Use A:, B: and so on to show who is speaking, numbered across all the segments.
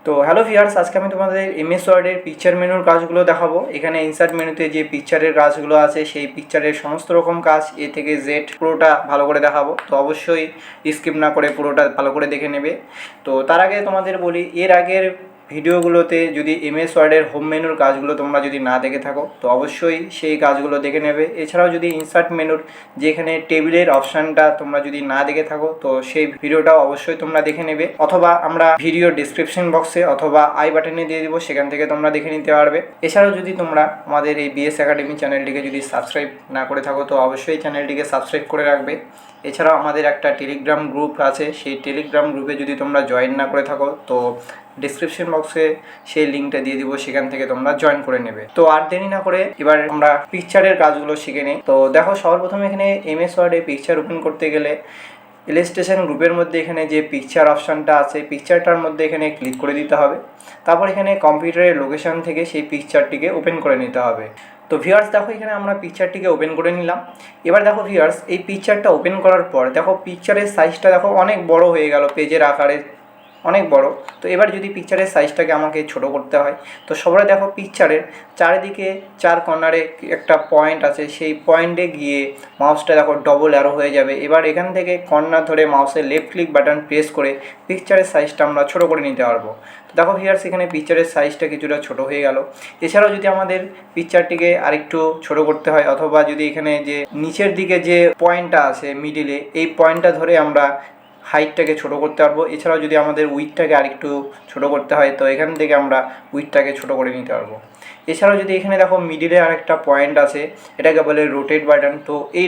A: তো hello viewers, আজকে আমি তোমাদের এমএস ওয়ার্ডের পিকচার মেনুর কাজগুলো দেখাবো। এখানে ইনসার্ট মেনুতে যে পিকচারের কাজগুলো আছে সেই পিকচারের সমস্ত রকম কাজ এ থেকে জেড পুরোটা ভালো করে দেখাবো। তো অবশ্যই স্কিপ না করে পুরোটা ভালো করে দেখে নেবে। তো তার আগে তোমাদের বলি, এর আগের ভিডিওগুলোতে যদি এমএস ওয়ার্ডের হোম মেনুর কাজগুলো তোমরা যদি না দেখে থাকো তো অবশ্যই সেই কাজগুলো দেখে নেবে। এছাড়াও যদি ইনসার্ট মেনুর যেখানে টেবিলের অপশানটা তোমরা যদি না দেখে থাকো তো সেই ভিডিওটাও অবশ্যই তোমরা দেখে নেবে, অথবা আমরা ভিডিও ডিসক্রিপশন বক্সে অথবা আই বাটনে দিয়ে দিব, সেখান থেকে তোমরা দেখে নিতে পারবে। এছাড়াও যদি তোমরা আমাদের এই বিএস একাডেমি চ্যানেলটিকে যদি সাবস্ক্রাইব না করে থাকো তো অবশ্যই চ্যানেলটিকে সাবস্ক্রাইব করে রাখবে। এছাড়াও আমাদের একটা টেলিগ্রাম গ্রুপ আছে, সেই টেলিগ্রাম গ্রুপে যদি তোমরা জয়েন না করে থাকো তো ডিসক্রিপশন বক্সে সেই লিঙ্কটা দিয়ে দিব, সেখান থেকে তোমরা জয়েন করে নেবে। তো আর দেরি না করে এবার আমরা পিকচারের কাজগুলো শিখে নিই। তো দেখো, সর্বপ্রথমে এখানে এমএস ওয়ার্ডে পিকচার ওপেন করতে গেলে ইলাস্ট্রেশন গ্রুপের মধ্যে এখানে যে পিকচার অপশানটা আছে পিকচারটার মধ্যে এখানে ক্লিক করে দিতে হবে। তারপর এখানে কম্পিউটারের লোকেশান থেকে সেই পিকচারটিকে ওপেন করে নিতে হবে। তো ভিউয়ার্স দেখো, এখানে আমরা পিকচারটিকে ওপেন করে নিলাম। এবার দেখো ভিউয়ার্স, এই পিকচারটা ওপেন করার পর দেখো পিকচারের সাইজটা দেখো অনেক বড় হয়ে গেল, পেজের আকারে অনেক বড়। তো এবার যদি পিকচারের সাইজটাকে আমাকে ছোট করতে হয় তো সবাই দেখো পিকচারের চারিদিকে চার কর্নারে একটা পয়েন্ট আছে, সেই পয়েন্টে গিয়ে মাউসটা দেখো ডবল অ্যারো হয়ে যাবে। এবার এখান থেকে কর্নার ধরে মাউসের লেফট ক্লিক বাটন প্রেস করে পিকচারের সাইজটা আমরা ছোট করে নিতে পারবো। তো দেখো ভিউয়ার্স, এখানে পিকচারের সাইজটা কিছুটা ছোট হয়ে গেল। এছাড়াও যদি আমাদের পিকচারটিকে আরেকটু ছোট করতে হয়, অথবা যদি এখানে যে নিচের দিকে যে পয়েন্টটা আছে মিডিলে, এই পয়েন্টটা ধরে আমরা হাইটটাকে ছোটো করতে পারবো। এছাড়াও যদি আমাদের উইথটাকে আরেকটু ছোটো করতে হয় তো এখান থেকে আমরা উইথটাকে ছোটো করে নিতে পারবো। এছাড়াও যদি এখানে দেখো মিডিলে আরেকটা পয়েন্ট আছে, এটাকে বলে রোটেট বাটন। তো এই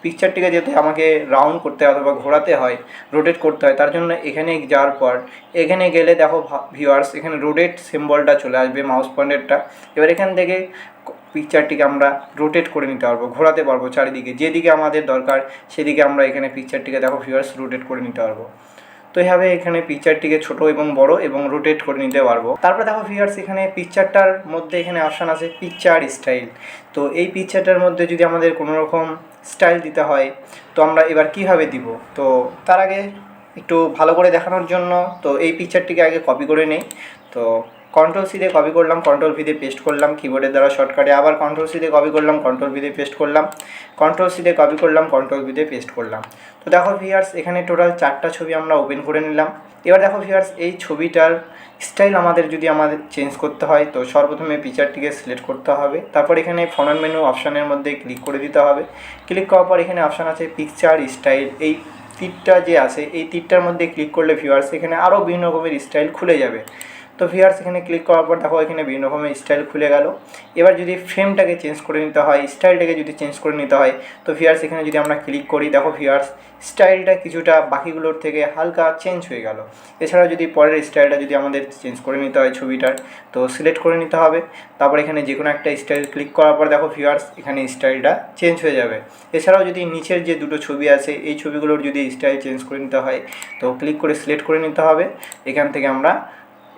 A: পিকচারটিকে যাতে আমাকে রাউন্ড করতে হয় অথবা ঘোরাতে হয়, রোটেট করতে হয়, তার জন্য এখানে যাওয়ার পর এখানে গেলে দেখো ভিউয়ার্স, এখানে রোটেট সিম্বলটা চলে আসবে মাউস পয়েন্টারটা। এবার এখান থেকে পিকচারটিকে আমরা রোটেট করে নিতে পারবো, ঘোরাতে পারবো চারিদিকে, যেদিকে আমাদের দরকার সেদিকে আমরা এখানে পিকচারটিকে দেখো ভিউয়ার্স রোটেট করে নিতে পারবো। তো এইভাবে এখানে পিকচারটিকে ছোট এবং বড় এবং রোটেট করে নিতে পারবো। তারপর দেখো ভিউয়ার্স, এখানে পিকচারটার মধ্যে এখানে অপশান আছে পিকচার স্টাইল। তো এই পিকচারটার মধ্যে যদি আমাদের কোনো রকম স্টাইল দিতে হয় তো আমরা এবার কীভাবে দিব। তো তার আগে একটু ভালো করে দেখানোর জন্য তো এই পিকচারটিকে আগে কপি করে নেই। তো কন্ট্রোল সি দিয়ে কপি করলাম, কন্ট্রোল ভি দিয়ে পেস্ট করলাম কিবোর্ডের দ্বারা শর্টকাটে, আবার কন্ট্রোল সি দিয়ে কপি করলাম, কন্ট্রোল ভি দিয়ে পেস্ট করলাম, কন্ট্রোল সি দিয়ে কপি করলাম, কন্ট্রোল ভি দিয়ে পেস্ট করলাম। তো দেখো ভিউয়ার্স, এখানে টোটাল 4টা ছবি আমরা ওপেন করে নিলাম। এবার দেখো ভিউয়ার্স, এই ছবিটার স্টাইল আমাদের চেঞ্জ করতে হয় তো সর্বপ্রথমে পিকচারটিকে সিলেক্ট করতে হবে। তারপর এখানে ফরম্যাট মেনু অপশানের মধ্যে ক্লিক করে দিতে হবে। ক্লিক করার পর এখানে অপশান আছে পিকচার স্টাইল, এই তীরটা যে আছে এই তীরটার মধ্যে ক্লিক করলে ভিউয়ার্স এখানে আরও বিভিন্ন রকমের স্টাইল খুলে যাবে। তো ভিউয়ার্স, এখানে ক্লিক করার পর দেখো এখানে বিভিন্ন রকমের স্টাইল খুলে গেল। এবার যদি ফ্রেমটাকে চেঞ্জ করে নিতে হয়, স্টাইলটাকে যদি চেঞ্জ করে নিতে হয় তো ভিউয়ার্স এখানে যদি আমরা ক্লিক করি দেখো ভিউয়ার্স স্টাইলটা কিছুটা বাকিগুলোর থেকে হালকা চেঞ্জ হয়ে গেল। এছাড়াও যদি পরের স্টাইলটা যদি আমাদের চেঞ্জ করে নিতে হয় ছবিটার তো সিলেক্ট করে নিতে হবে। তারপর এখানে যে কোনো একটা স্টাইল ক্লিক করার পর দেখো ভিউয়ার্স এখানে স্টাইলটা চেঞ্জ হয়ে যাবে। এছাড়াও যদি নিচের যে দুটো ছবি আছে এই ছবিগুলোর যদি স্টাইল চেঞ্জ করে নিতে হয় তো ক্লিক করে সিলেক্ট করে নিতে হবে। এখান থেকে আমরা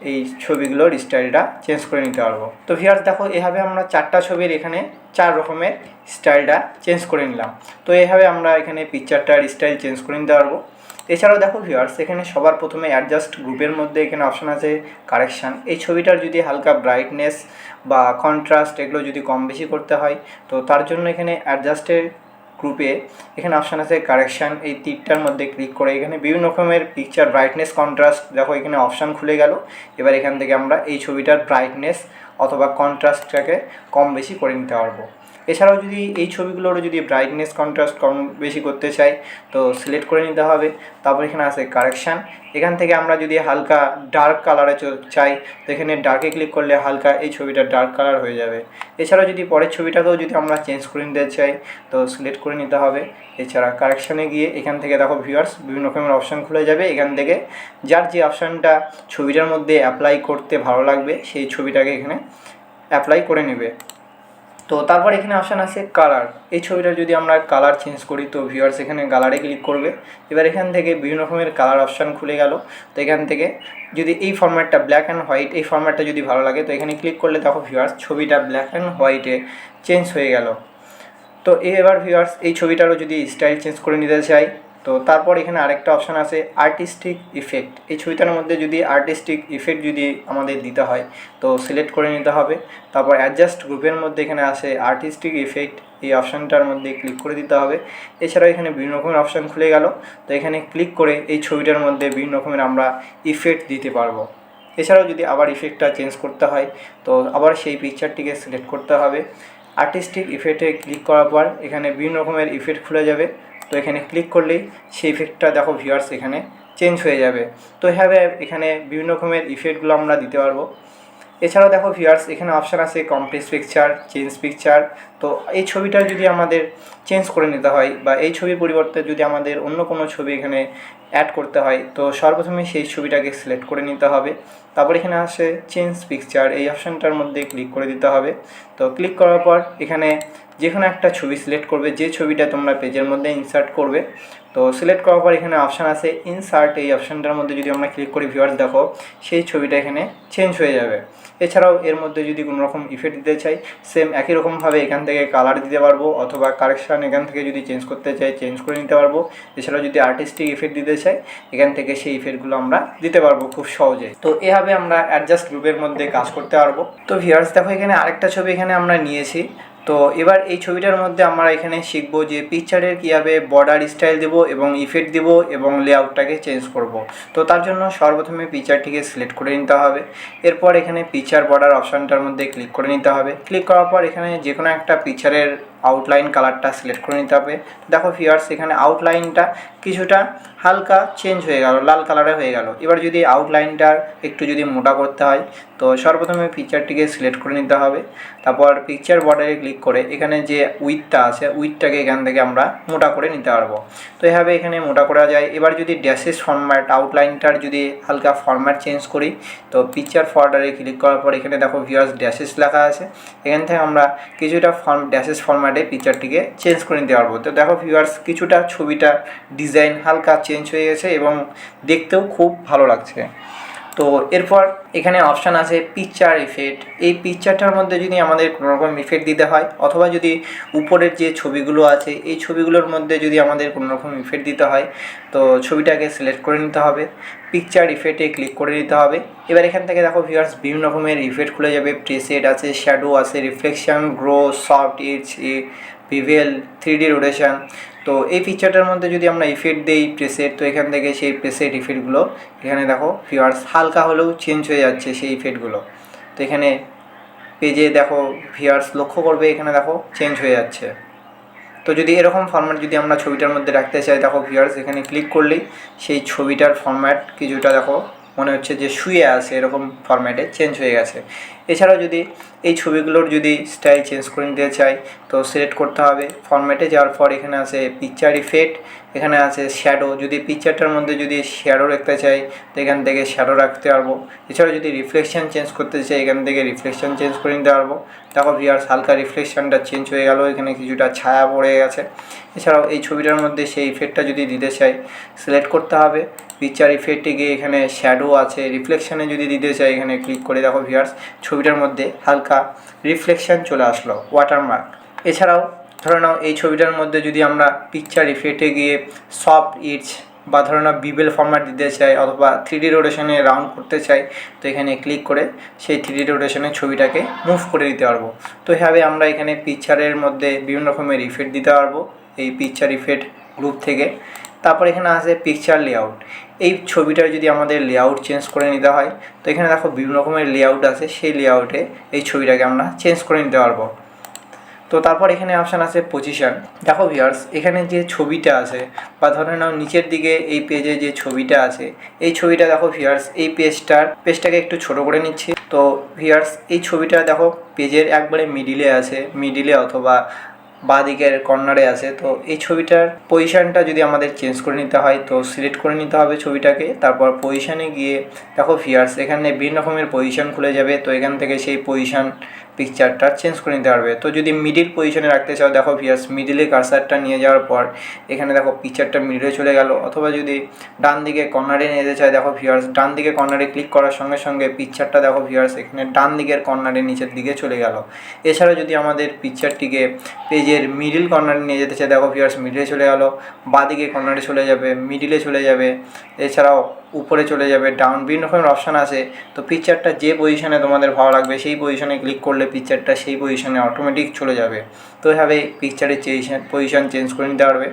A: এই ছবিগুলোর স্টাইলটা চেঞ্জ করে নিতে পারবো। তো ভিউয়ার্স দেখো, এভাবে আমরা 4টা ছবির এখানে 4 রকমের স্টাইলটা চেঞ্জ করে নিলাম। তো এইভাবে আমরা এখানে পিকচারটার স্টাইল চেঞ্জ করে নিতে পারবো। এছাড়াও দেখো ভিউয়ার্স, এখানে সবার প্রথমে অ্যাডজাস্ট গ্রুপের মধ্যে এখানে অপশান আছে কারেকশান। এই ছবিটার যদি হালকা ব্রাইটনেস বা কন্ট্রাস্ট এগুলো যদি কম বেশি করতে হয় তো তার জন্য এখানে অ্যাডজাস্টের গ্রুপে এখানে অপশান আছে কারেকশান, এই তীরটার মধ্যে ক্লিক করে এখানে বিভিন্ন রকমের পিকচার ব্রাইটনেস কন্ট্রাস্ট দেখো এখানে অপশান খুলে গেল। এবার এখান থেকে আমরা এই ছবিটার ব্রাইটনেস অথবা কন্ট্রাস্টটাকে কম বেশি করে নিতে পারবো। এছাড়াও যদি এই ছবিগুলোরও যদি ব্রাইটনেস কন্ট্রাস্ট কম বেশি করতে চাই তো সিলেক্ট করে নিতে হবে। তারপর এখানে আছে কারেকশান, এখান থেকে আমরা যদি হালকা ডার্ক কালারে চাই তো এখানে ডার্কে ক্লিক করলে হালকা এই ছবিটা ডার্ক কালার হয়ে যাবে। এছাড়াও যদি পরের ছবিটাকেও যদি আমরা চেঞ্জ করে নিতে চাই তো সিলেক্ট করে নিতে হবে। এছাড়া কারেকশানে গিয়ে এখান থেকে দেখো ভিউয়ার্স বিভিন্ন রকমের অপশান খুলে যাবে। এখান থেকে যার যে অপশানটা ছবিটার মধ্যে অ্যাপ্লাই করতে ভালো লাগবে সেই ছবিটাকে এখানে অ্যাপ্লাই করে নেবে। তো তারপর এখানে অপশান আছে কালার, এই ছবিটার যদি আমরা কালার চেঞ্জ করি তো ভিউয়ার্স এখানে কালারে ক্লিক করবে। এবার এখান থেকে বিভিন্ন রকমের কালার অপশান খুলে গেল। তো এখান থেকে যদি এই ফরম্যাটটা ব্ল্যাক অ্যান্ড হোয়াইট, এই ফরম্যাটটা যদি ভালো লাগে তো এখানে ক্লিক করলে দেখো ভিউয়ার্স ছবিটা ব্ল্যাক অ্যান্ড হোয়াইটে চেঞ্জ হয়ে গেল। তো এবার ভিউয়ার্স এই ছবিটারও যদি স্টাইল চেঞ্জ করে নিতে চাই তো তারপর এখানে আরেকটা অপশান আছে আর্টিস্টিক ইফেক্ট। এই ছবিটার মধ্যে যদি আর্টিস্টিক ইফেক্ট যদি আমাদের দিতে হয় তো সিলেক্ট করে নিতে হবে। তারপর অ্যাডজাস্ট গ্রুপের মধ্যে এখানে আসে আর্টিস্টিক ইফেক্ট, এই অপশানটার মধ্যে ক্লিক করে দিতে হবে। এছাড়াও এখানে বিভিন্ন রকমের অপশান খুলে গেল। তো এখানে ক্লিক করে এই ছবিটার মধ্যে বিভিন্ন রকমের আমরা ইফেক্ট দিতে পারবো। এছাড়াও যদি আবার ইফেক্টটা চেঞ্জ করতে হয় তো আবার সেই পিকচারটিকে সিলেক্ট করতে হবে। আর্টিস্টিক ইফেক্টে ক্লিক করার পর এখানে বিভিন্ন রকমের ইফেক্ট খুলে যাবে। তো এখানে ক্লিক করলেই সেই ইফেক্টটা দেখো ভিউয়ার্স এখানে চেঞ্জ হয়ে যাবে। তো এভাবে এখানে বিভিন্ন রকমের ইফেক্টগুলো আমরা দিতে পারবো। এছাড়াও দেখো ভিউয়ার্স এখানে অপশান আছে কমপ্লিট পিকচার, চেঞ্জ পিকচার। তো এই ছবিটা যদি আমাদের চেঞ্জ করে নিতে হয় বা এই ছবির পরিবর্তে যদি আমাদের অন্য কোনো ছবি এখানে অ্যাড করতে হয় তো সর্বপ্রথমে সেই ছবিটাকে সিলেক্ট করে নিতে হবে। তারপর এখানে আসে চেঞ্জ পিকচার, এই অপশানটার মধ্যে ক্লিক করে দিতে হবে। তো ক্লিক করার পর এখানে যে কোনো একটা ছবি সিলেক্ট করবে, যে ছবিটা তোমরা পেজের মধ্যে ইনসার্ট করবে। তো সিলেক্ট করার পর এখানে অপশান আছে ইনসার্ট, এই অপশানটার মধ্যে যদি আমরা ক্লিক করি ভিউয়ার্স দেখো সেই ছবিটা এখানে চেঞ্জ হয়ে যাবে। এছাড়াও এর মধ্যে যদি কোনো রকম ইফেক্ট দিতে চাই সেম একই রকমভাবে এখান থেকে কালার দিতে পারবো, অথবা কারেকশান এখান থেকে যদি চেঞ্জ করতে চাই চেঞ্জ করে নিতে পারবো। এছাড়াও যদি আর্টিস্টিক ইফেক্ট দিতে চাই এখান থেকে সেই ইফেক্টগুলো আমরা দিতে পারবো খুব সহজে। তো এভাবে আমরা অ্যাডজাস্ট গ্রুপের মধ্যে কাজ করতে পারবো। তো ভিউয়ার্স দেখো এখানে আরেকটা ছবি এখানে আমরা নিয়েছি। তো এবার এই ছবিটার মধ্যে আমরা এখানে শিখবো যে পিকচারের কীভাবে বর্ডার স্টাইল দেবো এবং ইফেক্ট দেবো এবং লেআউটটাকে চেঞ্জ করব। তো তার জন্য সর্বপ্রথমে পিকচারটিকে সিলেক্ট করে নিতে হবে। এরপর এখানে পিকচার বর্ডার অপশানটার মধ্যে ক্লিক করে নিতে হবে। ক্লিক করার পর এখানে যে কোনো একটা পিকচারের আউটলাইন কালারটা সিলেক্ট করে নিতে হবে। দেখো ভিউয়ার্স এখানে আউটলাইনটা কিছুটা হালকা চেঞ্জ হয়ে গেল, লাল কালারে হয়ে গেল। এবার যদি আউটলাইনটার একটু যদি মোটা করতে হয় তো সর্বপ্রথমে পিকচারটিকে সিলেক্ট করে নিতে হবে। তারপর পিকচার বর্ডারে ক্লিক করে এখানে যে উইথটা আছে উইথটাকে এখান থেকে আমরা মোটা করে নিতে পারবো। তো এভাবে এখানে মোটা করা যায়। এবার যদি ড্যাশেস ফরম্যাট, আউটলাইনটার যদি হালকা ফরম্যাট চেঞ্জ করি তো পিকচার বর্ডারে ক্লিক করার পর এখানে দেখো ভিউয়ার্স ড্যাশেস লেখা আছে, এখান থেকে আমরা কিছুটা ড্যাশেস ফরম্যাটে পিকচারটিকে চেঞ্জ করে নিতে পারবো। তো দেখো ভিউয়ার্স কিছুটা ছবিটা ডিজাইন হালকা চেঞ্জ হয়ে গেছে এবং দেখতেও খুব ভালো লাগছে। তো এরপর এখানে অপশান আছে পিকচার ইফেক্ট। এই পিকচারটার মধ্যে যদি আমাদের কোনো রকম ইফেক্ট দিতে হয় অথবা যদি উপরের যে ছবিগুলো আছে এই ছবিগুলোর মধ্যে যদি আমাদের কোনো রকম ইফেক্ট দিতে হয় তো ছবিটাকে সিলেক্ট করে নিতে হবে, পিকচার ইফেক্টে ক্লিক করে নিতে হবে। এবার এখান থেকে দেখো ভিউয়ার্স বিভিন্ন রকমের ইফেক্ট খুলে যাবে। প্রেসেট আছে, শ্যাডো আছে, reflection, glow, soft edge, bevel, 3D rotation. তো এই পিকচারটার মধ্যে যদি আমরা ইফেক্ট দিই প্রেসেট তো এখান থেকে সেই প্রেসেট ইফেক্টগুলো এখানে দেখো ভিউয়ার্স হালকা হলেও চেঞ্জ হয়ে যাচ্ছে সেই ইফেক্টগুলো। তো এখানে পেজে দেখো ভিউয়ার্স লক্ষ্য করবে এখানে দেখো চেঞ্জ হয়ে যাচ্ছে। তো যদি এরকম ফরম্যাট যদি আমরা ছবিটার মধ্যে রাখতে চাই দেখো ভিউয়ার্স এখানে ক্লিক করলেই সেই ছবিটার ফরম্যাট কিছুটা দেখো মনে হচ্ছে যে শুয়ে আছে, এরকম ফরম্যাটে চেঞ্জ হয়ে গেছে। এছাড়াও যদি এই ছবিগুলোর যদি স্টাইল চেঞ্জ করে নিতে চাই তো সিলেক্ট করতে হবে। ফরম্যাটে যাওয়ার পর এখানে আছে পিকচার ইফেক্ট, এখানে আছে শ্যাডো। যদি পিকচারটার মধ্যে যদি শ্যাডো রাখতে চাই তো এখান থেকে শ্যাডো রাখতে পারবো। এছাড়াও যদি রিফ্লেকশন চেঞ্জ করতে চাই এখান থেকে রিফ্লেকশন চেঞ্জ করে নিতে পারবো। দেখো ভিউয়ার্স হালকা রিফ্লেকশনটা চেঞ্জ হয়ে গেল, এখানে কিছুটা ছায়া পড়ে গেছে। এছাড়াও এই ছবিটার মধ্যে সেই ইফেক্টটা যদি দিতে চাই সিলেক্ট করতে হবে। পিকচার ইফেক্টে গিয়ে এখানে শ্যাডো আছে, রিফ্লেকশানে যদি দিতে চাই এখানে ক্লিক করে দেখো ভিউয়ার্স ছবিটার মধ্যে হালকা রিফ্লেকশান চলে আসলো, ওয়াটারমার্ক। এছাড়াও ধরে নাও এই ছবিটার মধ্যে যদি আমরা পিকচার ইফেক্টে গিয়ে সফট ইচ বা ধরে নাও বিবেল ফরম্যাট দিতে চাই অথবা 3D রোটেশনে রাউন্ড করতে চাই তো এখানে ক্লিক করে সেই 3D রোটেশনের ছবিটাকে মুভ করে দিতে পারবো। তো এভাবে আমরা এখানে পিকচারের মধ্যে বিভিন্ন রকমের ইফেক্ট দিতে পারবো এই পিকচার ইফেক্ট গ্রুপ থেকে। তারপর এখানে আছে পিকচার লেআউট। এই ছবিটার যদি আমাদের লেআউট চেঞ্জ করে নিতে হয় তো এখানে দেখো বিভিন্ন রকমের লেআউট আছে, সেই লেআউটে এই ছবিটাকে আমরা চেঞ্জ করে নিতে পারবো। তো তারপর এখানে অপশান আছে পজিশন। দেখো ভিউয়ার্স এখানে যে ছবিটা আছে বা ধরে নাও নিচের দিকে এই পেজে যে ছবিটা আছে এই ছবিটা দেখো ভিউয়ার্স এই পেজটাকে একটু ছোট করে নিচ্ছি। তো ভিউয়ার্স এই ছবিটা দেখো পেজের একবারে মিডিলে আছে, মিডিলে অথবা বাঁ দিকের কর্নারে আছে। তো এই ছবিটার পজিশানটা যদি আমাদের চেঞ্জ করে নিতে হয় তো সিলেক্ট করে নিতে হবে ছবিটাকে। তারপর পজিশানে গিয়ে দেখো ভিউয়ার্স এখানে বিভিন্ন রকমের পজিশান খুলে যাবে। তো এখান থেকে সেই পজিশান পিকচারটা চেঞ্জ করে নিতে পারবে। তো যদি মিডিল পজিশনে রাখতে চাও, দেখো ভিউয়ার্স মিডিলে কার্সারটা নিয়ে যাওয়ার পর এখানে দেখো পিকচারটা মিডিলে চলে গেল, অথবা যদি ডান দিকে কর্নারে নিয়ে যেতে চাই, দেখো ভিউয়ার্স ডান দিকে কর্নারে ক্লিক করার সঙ্গে সঙ্গে পিকচারটা দেখো ভিউয়ার্স এখানে ডান দিকের কর্নারে নিচের দিকে চলে গেল। এছাড়া যদি আমাদের পিকচারটিকে পেজের মিডিল কর্নারে নিয়ে যেতে চাই, দেখো ভিউয়ার্স মিডিলে চলে গেল, বাঁদিকে কর্নারে চলে যাবে, মিডিলে চলে যাবে, এছাড়াও উপরে চলে যাবে, ডাউন, বিভিন্ন রকমের অপশান আছে। তো পিকচারটা যে পজিশনে তোমাদের ভালো লাগবে সেই পজিশনে ক্লিক করলে পিকচারটা সেই পজিশনে অটোমেটিক চলে যাবে। তো এভাবে পিকচারের পজিশন চেঞ্জ করে নিতে পারবে।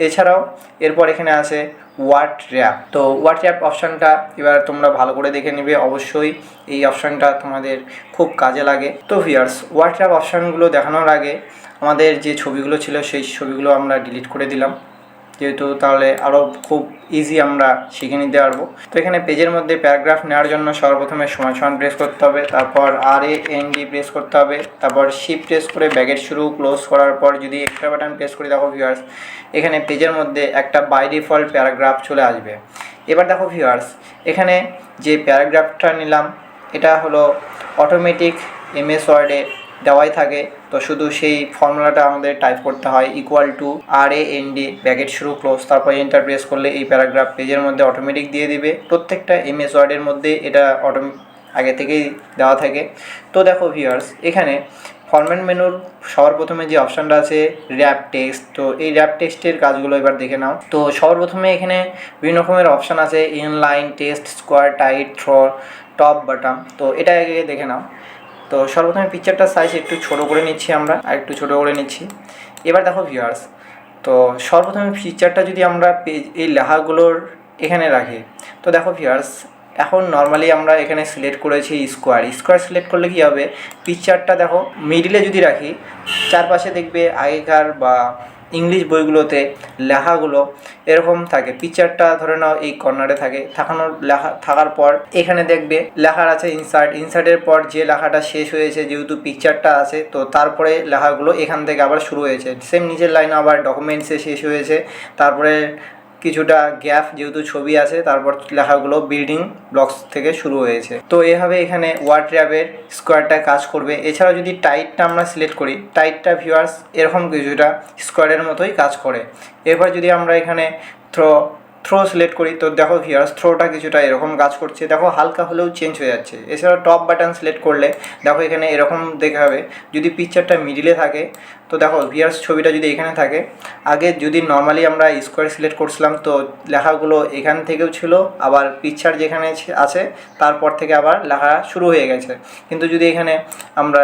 A: এছাড়াও এরপর এখানে আছে ওয়ার্ড র্যাপ। তো ওয়ার্ড র্যাপ অপশানটা এবার তোমরা ভালো করে দেখে নেবে, অবশ্যই এই অপশানটা তোমাদের খুব কাজে লাগে। তো ভিউয়ার্স ওয়ার্ড র্যাপ অপশানগুলো দেখানোর আগে আমাদের যে ছবিগুলো ছিল সেই ছবিগুলো আমরা ডিলিট করে দিলাম, যেহেতু তাহলে আরও খুব ইজি আমরা শিখে নিতে পারবো। তো এখানে পেজের মধ্যে প্যারাগ্রাফ নেওয়ার জন্য সর্বপ্রথমে সমান প্রেস করতে হবে, তারপর RAND প্রেস করতে হবে, তারপর শিফট প্রেস করে ব্যাকেট শুরু ক্লোজ করার পর যদি এক্সট্রা বাটন প্রেস করে দেখো ভিউয়ার্স এখানে পেজের মধ্যে একটা বাই ডিফল্ট প্যারাগ্রাফ চলে আসবে। এবার দেখো ভিউয়ার্স এখানে যে প্যারাগ্রাফটা নিলাম এটা হলো অটোমেটিক MS ওয়ার্ডে দেওয়াই থাকে। তো শুধু সেই ফর্মুলাটা আমাদের টাইপ করতে হয়, =RAND ব্র্যাকেট শুরু ক্লোজ, তারপর এন্টার প্রেস করলে এই প্যারাগ্রাফ পেজের মধ্যে অটোমেটিক দিয়ে দিবে। প্রত্যেকটা MS ওয়ার্ডের মধ্যে এটা আগে থেকেই দেওয়া থাকে। তো দেখো ভিউয়ার্স এখানে ফরম্যাট মেনুর সবার প্রথমে যে অপশানটা আছে র্যাপ টেক্সট, তো এই র্যাপ টেক্সটের কাজগুলো এবার দেখে নাও। তো সবার প্রথমে এখানে বিভিন্ন রকমের অপশান আছে, inline, text, square, tight, through, top, bottom. তো এটা আগে দেখে নাও। তো সর্বপ্রথমে পিকচারটার সাইজ একটু ছোটো করে নিচ্ছি, আমরা আর একটু ছোটো করে নিচ্ছি। এবার দেখো ভিউয়ার্স তো সর্বপ্রথমে পিকচারটা যদি আমরা এই লেখাগুলোর এখানে রাখি, তো দেখো ভিউয়ার্স এখন নর্মালি আমরা এখানে সিলেক্ট করেছি স্কোয়ার সিলেক্ট করলে কী হবে, পিকচারটা দেখো মিডিলে যদি রাখি চারপাশে দেখবে আগেকার বা ইংলিশ বইগুলোতে লেখাগুলো এরকম থাকে। পিকচারটা ধরে নাও এই কর্নারে থাকে, থাকার পর এখানে দেখবে লেখার আছে ইনসার্টের পর যে লেখাটা শেষ হয়েছে, যেহেতু পিকচারটা আছে তো তারপরে লেখাগুলো এখান থেকে আবার শুরু হয়েছে। সেম নিচের লাইন আবার ডকুমেন্টসে শেষ হয়েছে, তারপরে কিছুটা গ্যাপ যেহেতু ছবি আছে, তারপর লেখাগুলো বিল্ডিং ব্লকস থেকে শুরু হয়েছে। তো এভাবে এখানে ওয়ার্ড র্যাপের স্কোয়ারটা কাজ করবে। এছাড়াও যদি টাইটটা আমরা সিলেক্ট করি, টাইটটা ভিউয়ার্স এরকম কিছুটা স্কোয়ারের মতোই কাজ করে। এরপর যদি আমরা এখানে থ্রো সিলেক্ট করি, তো দেখো ভিউয়ার্স থ্রোটা কিছুটা এরকম কাজ করছে, দেখো হালকা হলেও চেঞ্জ হয়ে যাচ্ছে। এছাড়াও টপ বাটন সিলেক্ট করলে দেখো এখানে এরকম দেখাবে। যদি পিকচারটা মিডিলে থাকে, তো দেখো ভিউয়ার্স ছবিটা যদি এখানে থাকে, আগে যদি নর্মালি আমরা স্কোয়ার সিলেক্ট করছিলাম তো লেখাগুলো এখান থেকেও ছিল, আবার পিকচার যেখানে আছে তারপর থেকে আবার লেখা শুরু হয়ে গেছে। কিন্তু যদি এখানে আমরা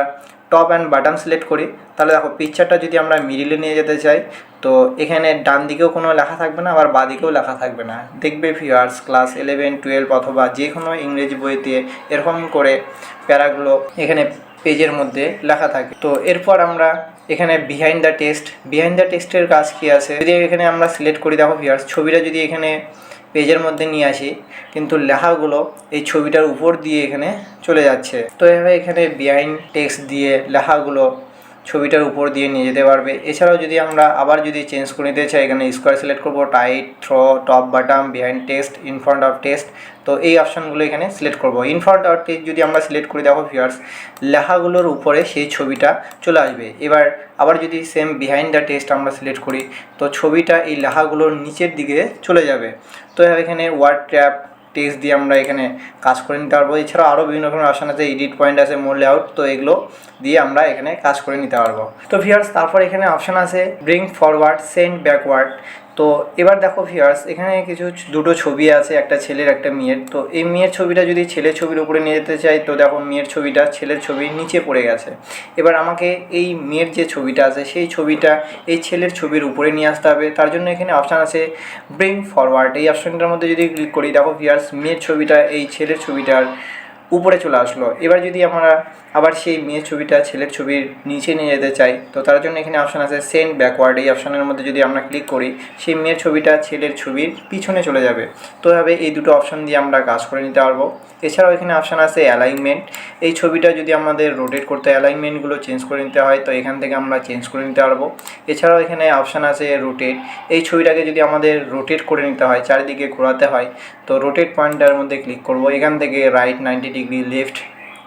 A: টপ অ্যান্ড বাটন সিলেক্ট করি, তাহলে দেখো পিকচারটা যদি আমরা মিডিলে নিয়ে যেতে চাই তো এখানে ডান দিকেও কোনো লেখা থাকবে না, আবার বাঁ দিকেও লেখা থাকবে না। দেখবে ভিউয়ার্স ক্লাস 11, 12 অথবা যে কোনো ইংরেজি বইতে এরকম করে প্যারাগুলো এখানে পেজের মধ্যে লেখা থাকে। তো এরপর আমরা এখানে বিহাইন্ড দ্য টেক্সটের কাজ কী আছে, যদি এখানে আমরা সিলেক্ট করি, দেখো ভিউয়ার্স ছবিটা যদি এখানে পেজের মধ্যে নিয়ে আসি কিন্তু লেখাগুলো এই ছবিটার উপর দিয়ে এখানে চলে যাচ্ছে। তো এভাবে এখানে বিহাইন্ড টেক্সট দিয়ে লেখাগুলো ছবিটার উপর দিয়ে নিয়ে যেতে পারবে। এছাড়াও যদি আমরা আবার যদি চেঞ্জ করে নিতে চাই, এখানে স্কোয়ার সিলেক্ট করবো, tight, through, top, bottom, behind text, in front of text. তো এই অপশানগুলো এখানে সিলেক্ট করবো। ইন ফ্রন্ট অফ টেক্সট যদি আমরা সিলেক্ট করি, দেখো ভিউয়ার্স লেখাগুলোর উপরে সেই ছবিটা চলে আসবে। এবার আবার যদি সেম বিহাইন্ড দ্য টেক্সট আমরা সিলেক্ট করি তো ছবিটা এই লেখাগুলোর নিচের দিকে চলে যাবে। তো এখানে ওয়ার্ড র্যাপ টেক্সট দিয়ে আমরা এখানে কাজ করে নিতে পারবো। এছাড়াও আরও বিভিন্ন রকমের অপশান আছে, এডিট পয়েন্ট আছে, মোর লেআউট, তো এগুলো দিয়ে আমরা এখানে কাজ করে নিতে পারবো। তো ভিউয়ার্স তারপর এখানে অপশান আছে ব্রিং ফরওয়ার্ড, সেন্ড ব্যাকওয়ার্ড। তো এবার দেখো ভিউয়ার্স এখানে দুটো ছবি আছে, একটা ছেলের একটা মেয়ের। তো এই মেয়ের ছবিটা যদি ছেলের ছবির উপরে নিয়ে যেতে চাই, তো দেখো মেয়ের ছবিটা ছেলের ছবির নিচে পড়ে গেছে। এবার আমাকে এই মেয়ের যে ছবিটা আছে সেই ছবিটা এই ছেলের ছবির উপরে নিয়ে আসতে হবে। তার জন্য এখানে অপশান আছে ব্রিং ফরওয়ার্ড। এই অপশানটার মধ্যে যদি ক্লিক করি, দেখো ভিউয়ার্স মেয়ের ছবিটা এই ছেলের ছবিটার উপরে চলে আসলো। এবার যদি আমরা আবার সেই মেয়ের ছবিটা ছেলের ছবির নিচে নিয়ে যেতে চাই, তো তার জন্য এখানে অপশান আছে সেন্ড ব্যাকওয়ার্ড। এই অপশানের মধ্যে যদি আমরা ক্লিক করি, সেই মেয়ের ছবিটা ছেলের ছবির পিছনে চলে যাবে। তো এভাবে এই দুটো অপশান দিয়ে আমরা কাজ করে নিতে পারবো। এছাড়াও এখানে অপশান আছে অ্যালাইনমেন্ট। এই ছবিটা যদি আমাদের রোটেট করতে অ্যালাইনমেন্টগুলো চেঞ্জ করে নিতে হয়, তো এখান থেকে আমরা চেঞ্জ করে নিতে পারবো। এছাড়াও এখানে অপশান আছে রোটেট। এই ছবিটাকে যদি আমাদের রোটেট করে নিতে হয়, চারিদিকে ঘোরাতে হয়, তো রোটেট পয়েন্টটার মধ্যে ক্লিক করব। এখান থেকে রাইট 90 ডিগ্রি, লেফট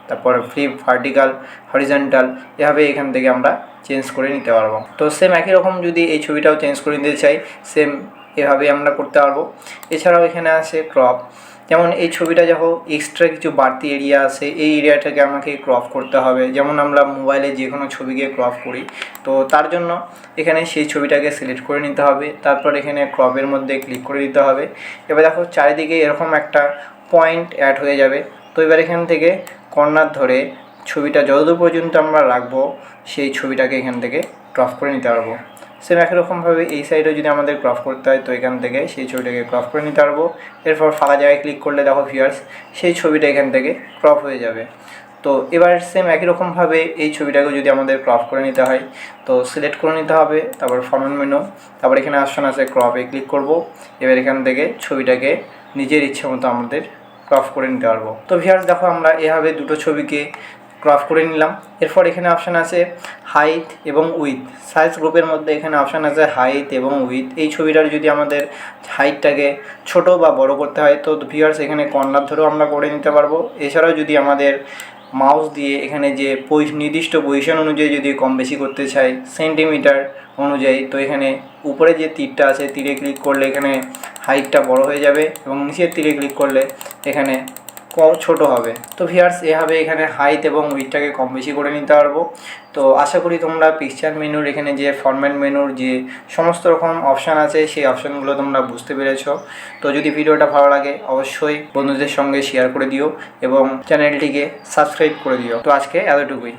A: তারপর ফ্লিপ, ভার্টিক্যাল, হরিজন্টাল, এভাবে এখান থেকে আমরা চেঞ্জ করে নিতে পারবো। তো সেম একই রকম যদি এই ছবিটাও চেঞ্জ করে নিতে চাই, সেম এভাবে আমরা করতে পারবো। এছাড়াও এখানে আছে ক্রপ, যেমন এই ছবিটা যখন এক্সট্রা কিছু বাড়তি এরিয়া আছে, এই এরিয়াটাকে আমাকে ক্রপ করতে হবে, যেমন আমরা মোবাইলে যে কোনো ছবিকে ক্রপ করি। তো তার জন্য এখানে সেই ছবিটাকে সিলেক্ট করে নিতে হবে, তারপর এখানে ক্রপের মধ্যে ক্লিক করে দিতে হবে। এবার দেখো চারিদিকে এরকম একটা পয়েন্ট অ্যাড হয়ে যাবে। তো এবার এখান থেকে কর্নার ধরে ছবিটা যতদূর পর্যন্ত আমরা রাখবো সেই ছবিটাকে এখান থেকে ক্রপ করে নিতে পারবো। সেম একই রকমভাবে এই সাইডেও যদি আমাদের ক্রপ করতে হয়, তো এখান থেকে সেই ছবিটাকে ক্রপ করে নিতে পারবো। এরপর ফাঁকা জায়গায় ক্লিক করলে দেখো ভিউয়ার্স সেই ছবিটা এখান থেকে ক্রপ হয়ে যাবে। তো এবার সেম একই রকমভাবে এই ছবিটাকে যদি আমাদের ক্রপ করে নিতে হয়, তো সিলেক্ট করে নিতে হবে, তারপর ফরম্যাট মেনু, তারপর এখানে অপশন আছে ক্রপে ক্লিক করব। এবার এখান থেকে ছবিটাকে নিজের ইচ্ছে মতো আমাদের ক্রপ করে নিতে পারবো। তো ভিউয়ার্স দেখো আমরা এভাবে দুটো ছবিকে ক্রপ করে নিলাম। এরপর এখানে অপশান আছে হাইট এবং উইথ, সাইজ গ্রুপের মধ্যে এখানে অপশান আছে হাইট এবং উইথ। এই ছবিটার যদি আমাদের হাইটটাকে ছোট বা বড় করতে হয়, তো ভিউয়ার্স এখানে কর্নার ধরেও আমরা করে নিতে পারবো। এছাড়াও যদি আমাদের মাউস দিয়ে এখানে যে নির্দিষ্ট পজিশন অনুযায়ী যদি কম বেশি করতে চাই সেন্টিমিটার অনুযায়ী, তো এখানে উপরে যে তীরটা আছে তীরে ক্লিক করলে এখানে হাইটটা বড় হয়ে যাবে এবং নিচের তীরে ক্লিক করলে এখানে ছোট হবে। তো ভিউয়ার্স এভাবে এখানে হাইট এবং উইথটাকে কম বেশি করে নিতে পারবো। তো আশা করি তোমরা পিকচার মেনুর এখানে যে ফরম্যাট মেনুর যে সমস্ত রকম অপশান আছে সেই অপশানগুলো তোমরা বুঝতে পেরেছো। তো যদি ভিডিওটা ভালো লাগে অবশ্যই বন্ধুদের সঙ্গে শেয়ার করে দিও এবং চ্যানেলটিকে সাবস্ক্রাইব করে দিও। তো আজকে এতটুকুই।